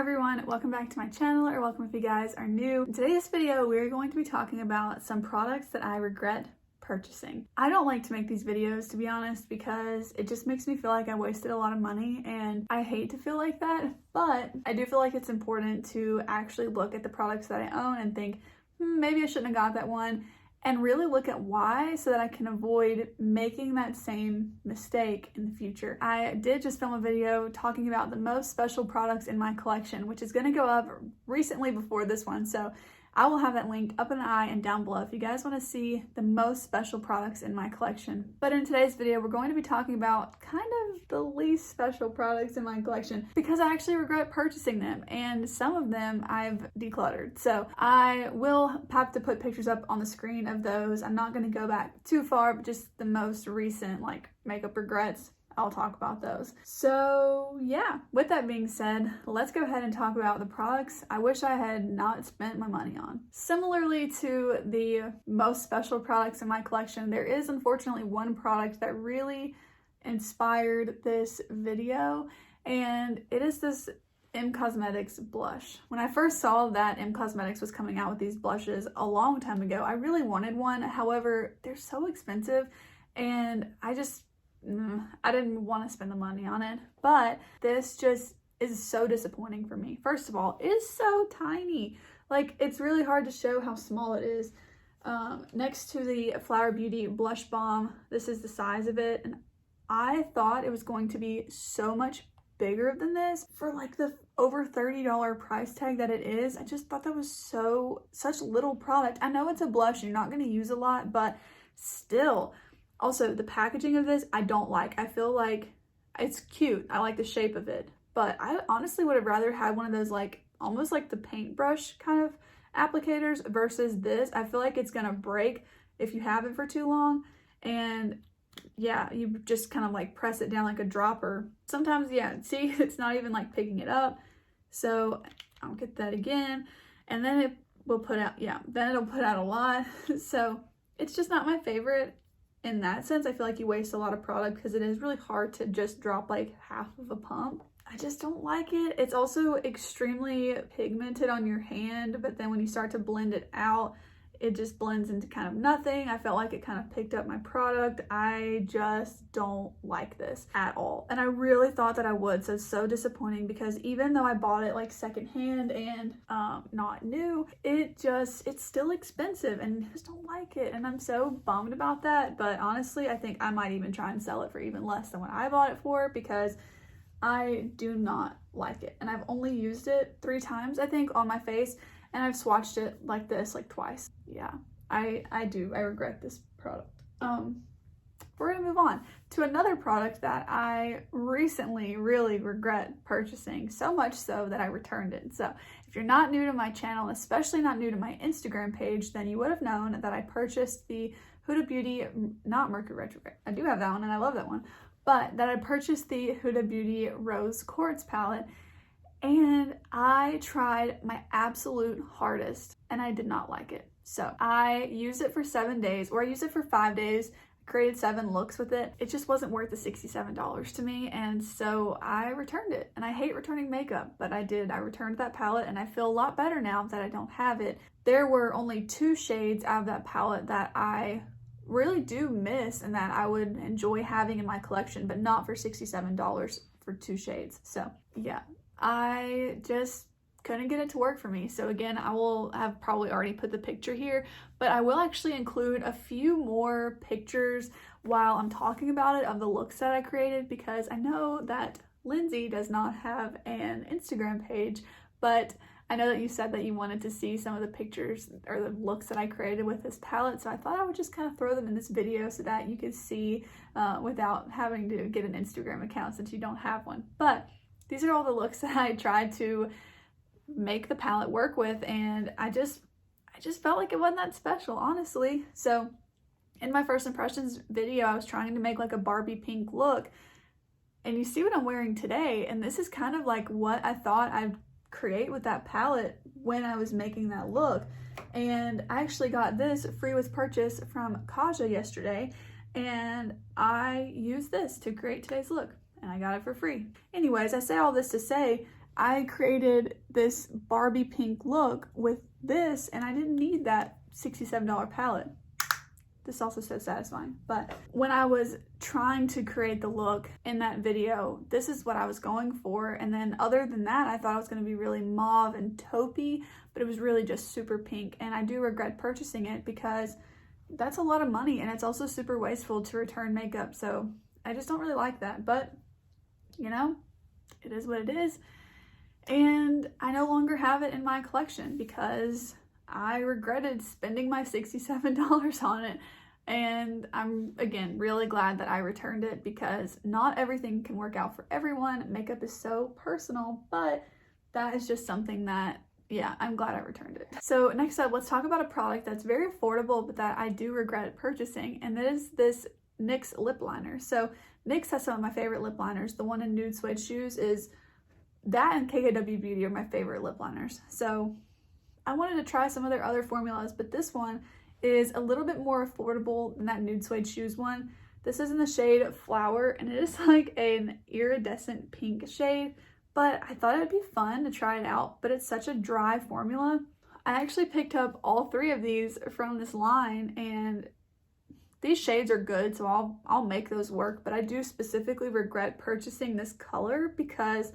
everyone, welcome back to my channel, or welcome if you guys are new. In today's video, we're going to be talking about some products that I regret purchasing. I don't like to make these videos, to be honest, because it just makes me feel like I wasted a lot of money, and I hate to feel like that, but I do feel like it's important to actually look at the products that I own and think, maybe I shouldn't have got that one, and really look at why so that I can avoid making that same mistake in the future. I did just film a video talking about the most special products in my collection, which is going to go up recently before this one, so I will have that linked up in the eye and down below if you guys want to see the most special products in my collection. But in today's video, we're going to be talking about kind of the least special products in my collection because I actually regret purchasing them, and some of them I've decluttered. So I will have to put pictures up on the screen of those. I'm not going to go back too far, but just the most recent like makeup regrets. I'll talk about those. So yeah, with that being said, let's go ahead and talk about the products I wish I had not spent my money on. Similarly to the most special products in my collection, there is unfortunately one product that really inspired this video, and it is this Cosmetics blush. When I first saw that Cosmetics was coming out with these blushes a long time ago, I really wanted one. However, they're so expensive, and I didn't want to spend the money on it, but this just is so disappointing for me. First of all, it is so tiny. Like, it's really hard to show how small it is. Next to the Flower Beauty Blush Balm, this is the size of it, and I thought it was going to be so much bigger than this for like the over $30 price tag that it is. I just thought that was such little product. I know it's a blush, you're not going to use a lot, but still. Also, the packaging of this, I don't like. I feel like it's cute. I like the shape of it. But I honestly would have rather had one of those like, almost like the paintbrush kind of applicators versus this. I feel like it's gonna break if you have it for too long. And yeah, you just kind of like press it down like a dropper. Sometimes, yeah, see, it's not even like picking it up. So I'll get that again. And then it will put out, then it'll put out a lot. So it's just not my favorite. In that sense, I feel like you waste a lot of product because it is really hard to just drop like half of a pump. I just don't like it. It's also extremely pigmented on your hand, but then when you start to blend it out, it just blends into kind of nothing. I felt like it kind of picked up my product. I just don't like this at all. And I really thought that I would, so it's so disappointing because even though I bought it like secondhand and not new, it's still expensive and I just don't like it. And I'm so bummed about that. But honestly, I think I might even try and sell it for even less than what I bought it for because I do not like it. And I've only used it 3 times, I think, on my face. And I've swatched it like this like twice. Yeah, I regret this product. We're gonna move on to another product that I recently really regret purchasing, so much so that I returned it. So if you're not new to my channel, especially not new to my Instagram page, then you would have known that I purchased the Huda Beauty, not Mercury Retrograde, I do have that one and I love that one, but that I purchased the Huda Beauty Rose Quartz palette. And I tried my absolute hardest and I did not like it. So I used it for 7 days, or I used it for 5 days, created 7 looks with it. It just wasn't worth the $67 to me, and so I returned it. And I hate returning makeup, but I did. I returned that palette and I feel a lot better now that I don't have it. There were only 2 shades out of that palette that I really do miss and that I would enjoy having in my collection, but not for $67 for 2 shades. So yeah. I just couldn't get it to work for me. So again, I will have probably already put the picture here, but I will actually include a few more pictures while I'm talking about it of the looks that I created, because I know that Lindsay does not have an Instagram page, but I know that you said that you wanted to see some of the pictures or the looks that I created with this palette, so I thought I would just kind of throw them in this video so that you could see without having to get an Instagram account since you don't have one. But these are all the looks that I tried to make the palette work with, and I just felt like it wasn't that special, honestly. So in my first impressions video, I was trying to make like a Barbie pink look, and you see what I'm wearing today, and this is kind of like what I thought I'd create with that palette when I was making that look. And I actually got this free with purchase from Kaja yesterday, and I used this to create today's look. And I got it for free. Anyways, I say all this to say I created this Barbie pink look with this, and I didn't need that $67 palette. This also says satisfying. But when I was trying to create the look in that video, this is what I was going for. And then other than that, I thought it was going to be really mauve and taupey, but it was really just super pink. And I do regret purchasing it because that's a lot of money, and it's also super wasteful to return makeup. So I just don't really like that. But, you know, it is what it is. And I no longer have it in my collection because I regretted spending my $67 on it. And I'm, again, really glad that I returned it because not everything can work out for everyone. Makeup is so personal, but that is just something that, yeah, I'm glad I returned it. So next up, let's talk about a product that's very affordable, but that I do regret purchasing. And that is this NYX Lip Liner. So NYX has some of my favorite lip liners. The one in Nude Suede Shoes is that, and KKW Beauty are my favorite lip liners. So I wanted to try some of their other formulas, but this one is a little bit more affordable than that Nude Suede Shoes one. This is in the shade Flower, and it is like an iridescent pink shade, but I thought it'd be fun to try it out, but it's such a dry formula. I actually picked up all 3 of these from this line, and these shades are good, so I'll make those work, but I do specifically regret purchasing this color because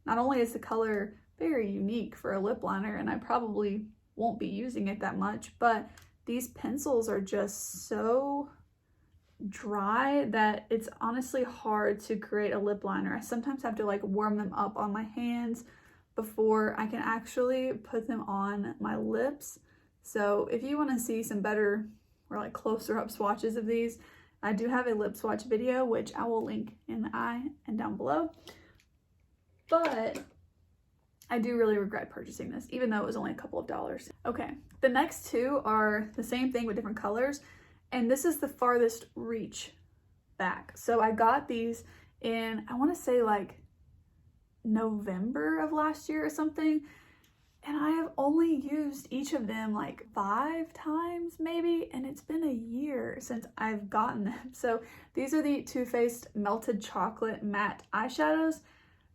not only is the color very unique for a lip liner, and I probably won't be using it that much, but these pencils are just so dry that it's honestly hard to create a lip liner. I sometimes have to like warm them up on my hands before I can actually put them on my lips. So if you want to see some better or like closer up swatches of these, I do have a lip swatch video, which I will link in the eye and down below. But I do really regret purchasing this, even though it was only a couple of dollars. Okay, the next 2 are the same thing with different colors, and this is the farthest reach back. So I got these in, I want to say like November of last year or something, and I have only used each of them like 5 times maybe, and it's been a year since I've gotten them. So these are the Too Faced Melted Chocolate Matte Eyeshadows.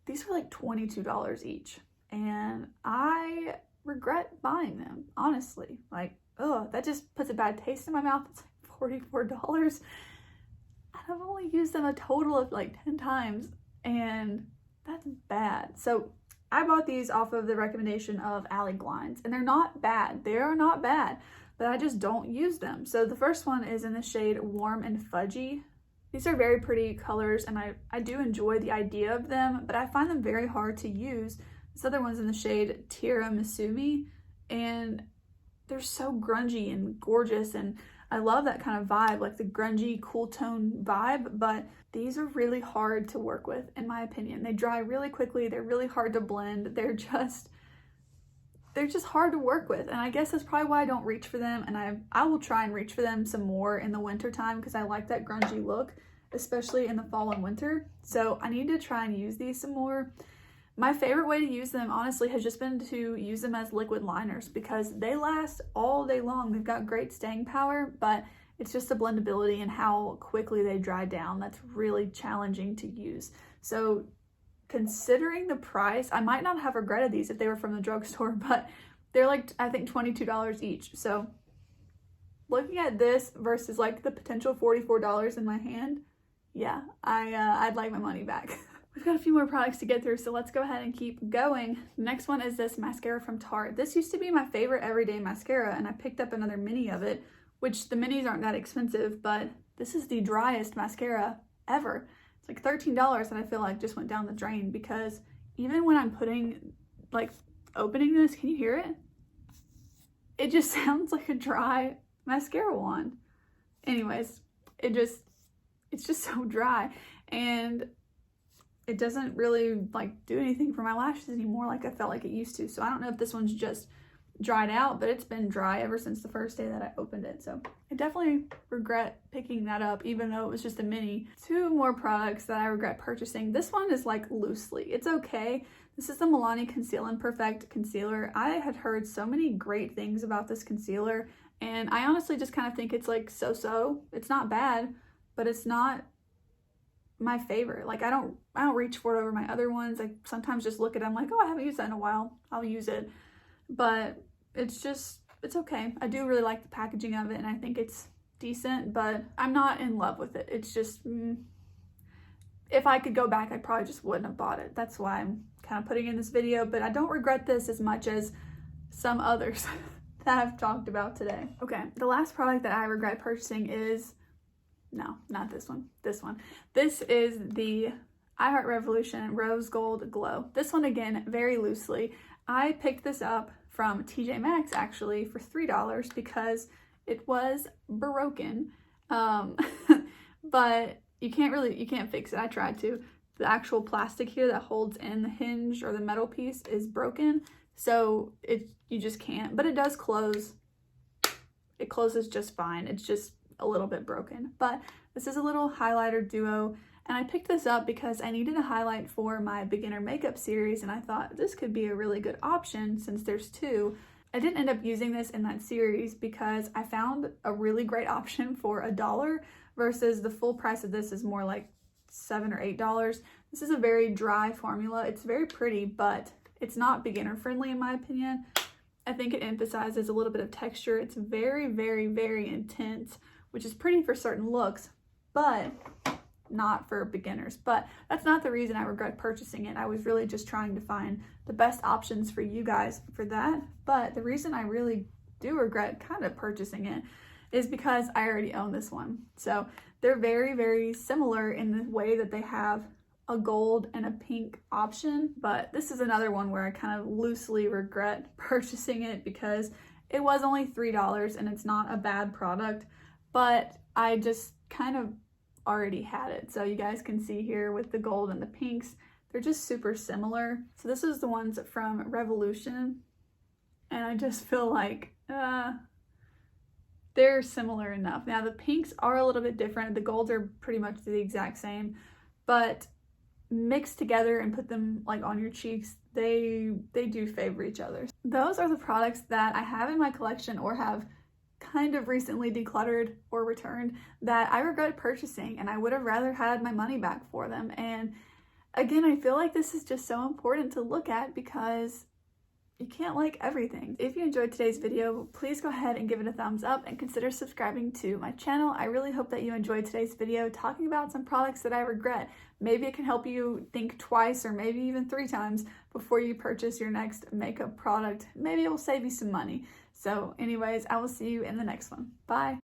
These were like $22 each, and I regret buying them, honestly. Like, oh, that just puts a bad taste in my mouth. It's like $44. I've only used them a total of like 10 times, and that's bad. So I bought these off of the recommendation of Allie Glines, and they're not bad. They are not bad, but I just don't use them. So the first one is in the shade Warm and Fudgy. These are very pretty colors, and I do enjoy the idea of them, but I find them very hard to use. This other one's in the shade Tiramisumi, and they're so grungy and gorgeous, and I love that kind of vibe, like the grungy, cool tone vibe, but these are really hard to work with, in my opinion. They dry really quickly, they're really hard to blend, they're just hard to work with, and I guess that's probably why I don't reach for them, and I will try and reach for them some more in the winter time because I like that grungy look, especially in the fall and winter. So I need to try and use these some more. My favorite way to use them, honestly, has just been to use them as liquid liners because they last all day long. They've got great staying power, but it's just the blendability and how quickly they dry down that's really challenging to use. So considering the price, I might not have regretted these if they were from the drugstore, but they're like, I think $22 each. So looking at this versus like the potential $44 in my hand, yeah, I'd like my money back. We've got a few more products to get through, so let's go ahead and keep going. The next one is this mascara from Tarte. This used to be my favorite everyday mascara, and I picked up another mini of it, which the minis aren't that expensive, but this is the driest mascara ever. It's like $13, and I feel like just went down the drain because even when I'm opening this, can you hear it? It just sounds like a dry mascara wand. Anyways, it's just so dry, and it doesn't really like do anything for my lashes anymore like I felt like it used to. So I don't know if this one's just dried out, but it's been dry ever since the first day that I opened it. So I definitely regret picking that up, even though it was just a mini. 2 more products that I regret purchasing. This one is like loosely, it's okay. This is the Milani Conceal and Perfect Concealer. I had heard so many great things about this concealer, and I honestly just kind of think it's like so-so. It's not bad, but it's not my favorite. Like I don't reach for it over my other ones. I sometimes just look at them like, oh, I haven't used that in a while, I'll use it. But it's okay. I do really like the packaging of it, and I think it's decent, but I'm not in love with it. It's just, if I could go back, I probably just wouldn't have bought it. That's why I'm kind of putting in this video, but I don't regret this as much as some others that I've talked about today. Okay, the last product that I regret purchasing is, no, not this one, this one. This is the I Heart Revolution Rose Gold Glow. This one, again, very loosely. I picked this up from TJ Maxx actually for $3 because it was broken. But you can't fix it. I tried to. The actual plastic here that holds in the hinge or the metal piece is broken. So you just can't, but it does close. It closes just fine. It's just a little bit broken. But this is a little highlighter duo, and I picked this up because I needed a highlight for my beginner makeup series, and I thought this could be a really good option since there's two. I didn't end up using this in that series because I found a really great option for $1 versus the full price of this is more like $7 or $8. This is a very dry formula. It's very pretty, but it's not beginner friendly in my opinion. I think it emphasizes a little bit of texture. It's very, very, very intense, which is pretty for certain looks, but not for beginners. But that's not the reason I regret purchasing it. I was really just trying to find the best options for you guys for that. But the reason I really do regret kind of purchasing it is because I already own this one. So they're very, very similar in the way that they have a gold and a pink option, but this is another one where I kind of loosely regret purchasing it because it was only $3 and it's not a bad product, but I just kind of already had it. So you guys can see here with the gold and the pinks, they're just super similar. So this is the ones from Revolution, and I just feel like they're similar enough. Now the pinks are a little bit different. The golds are pretty much the exact same, but mixed together and put them like on your cheeks, they do favor each other. Those are the products that I have in my collection or have kind of recently decluttered or returned that I regret purchasing, and I would have rather had my money back for them. And again, I feel like this is just so important to look at because you can't like everything. If you enjoyed today's video, please go ahead and give it a thumbs up and consider subscribing to my channel. I really hope that you enjoyed today's video talking about some products that I regret. Maybe it can help you think twice or maybe even 3 times before you purchase your next makeup product. Maybe it will save you some money. So anyways, I will see you in the next one. Bye.